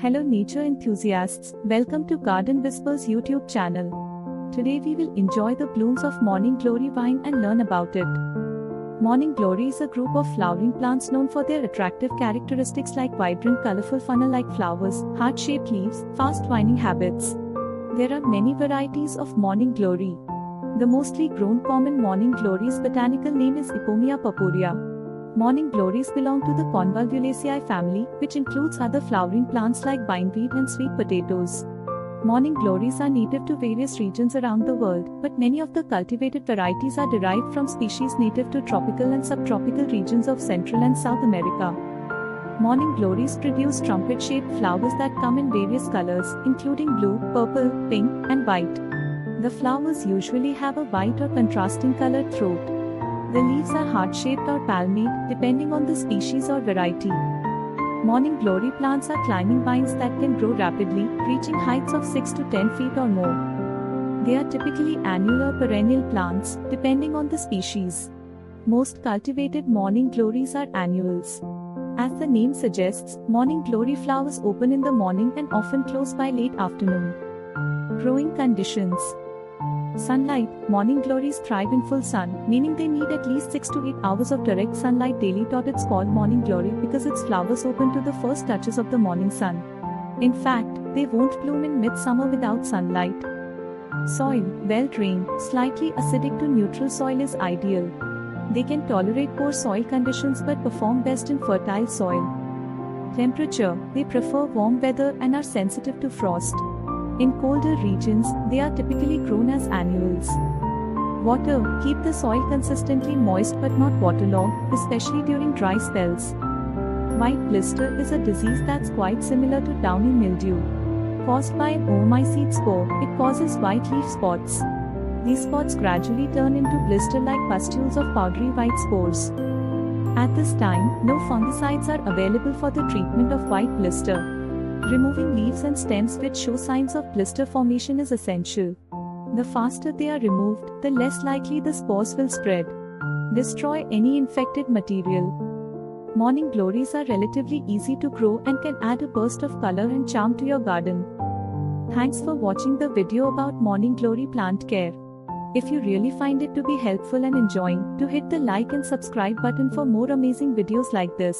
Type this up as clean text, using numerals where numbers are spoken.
Hello nature enthusiasts, welcome to Garden Whispers YouTube channel. Today we will enjoy the blooms of morning glory vine and learn about it. Morning glory is a group of flowering plants known for their attractive characteristics like vibrant colorful funnel-like flowers, heart-shaped leaves, fast twining habits. There are many varieties of morning glory. The mostly grown common morning glory's botanical name is Ipomoea purpurea. Morning glories belong to the Convolvulaceae family, which includes other flowering plants like bindweed and sweet potatoes. Morning glories are native to various regions around the world, but many of the cultivated varieties are derived from species native to tropical and subtropical regions of Central and South America. Morning glories produce trumpet-shaped flowers that come in various colors, including blue, purple, pink, and white. The flowers usually have a white or contrasting colored throat. The leaves are heart-shaped or palmate, depending on the species or variety. Morning glory plants are climbing vines that can grow rapidly, reaching heights of 6 to 10 feet or more. They are typically annual or perennial plants, depending on the species. Most cultivated morning glories are annuals. As the name suggests, morning glory flowers open in the morning and often close by late afternoon. Growing conditions. Sunlight. Morning glories thrive in full sun, meaning they need at least 6 to 8 hours of direct sunlight daily. It's called morning glory because its flowers open to the first touches of the morning sun. In fact, they won't bloom in midsummer without sunlight. Soil. Well-drained, slightly acidic to neutral soil is ideal. They can tolerate poor soil conditions but perform best in fertile soil. Temperature. They prefer warm weather and are sensitive to frost. In colder regions, they are typically grown as annuals. Water. Keep the soil consistently moist but not waterlogged, especially during dry spells. White blister is a disease that's quite similar to downy mildew. Caused by an oomycete spore, it causes white leaf spots. These spots gradually turn into blister-like pustules of powdery white spores. At this time, no fungicides are available for the treatment of white blister. Removing leaves and stems which show signs of blister formation is essential. The faster they are removed, the less likely the spores will spread. Destroy any infected material. Morning glories are relatively easy to grow and can add a burst of color and charm to your garden. Thanks for watching the video about morning glory plant care. If you really find it to be helpful and enjoying, do hit the like and subscribe button for more amazing videos like this.